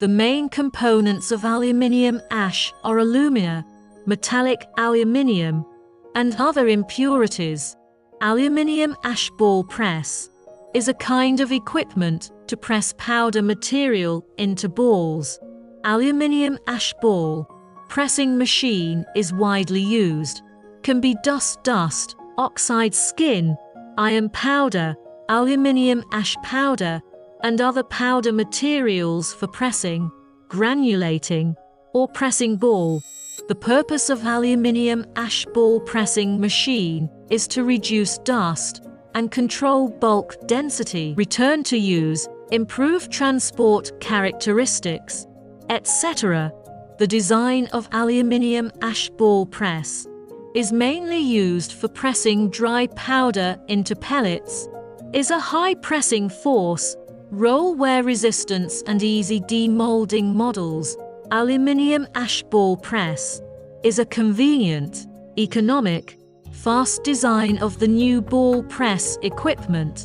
The main components of aluminium ash are alumina, metallic aluminium, and other impurities. Aluminium ash ball press is a kind of equipment to press powder material into balls. Aluminium ash ball pressing machine is widely used. Can be dust, oxide skin, iron powder, aluminium ash powder, and other powder materials for pressing, granulating, or pressing ball. The purpose of aluminium ash ball pressing machine is to reduce dust and control bulk density, return to use, improve transport characteristics, etc. The design of aluminium ash ball press is mainly used for pressing dry powder into pellets, is a high pressing force, roll wear resistance and easy demolding models. Aluminium ash ball press is a convenient, economic, fast design of the new ball press equipment.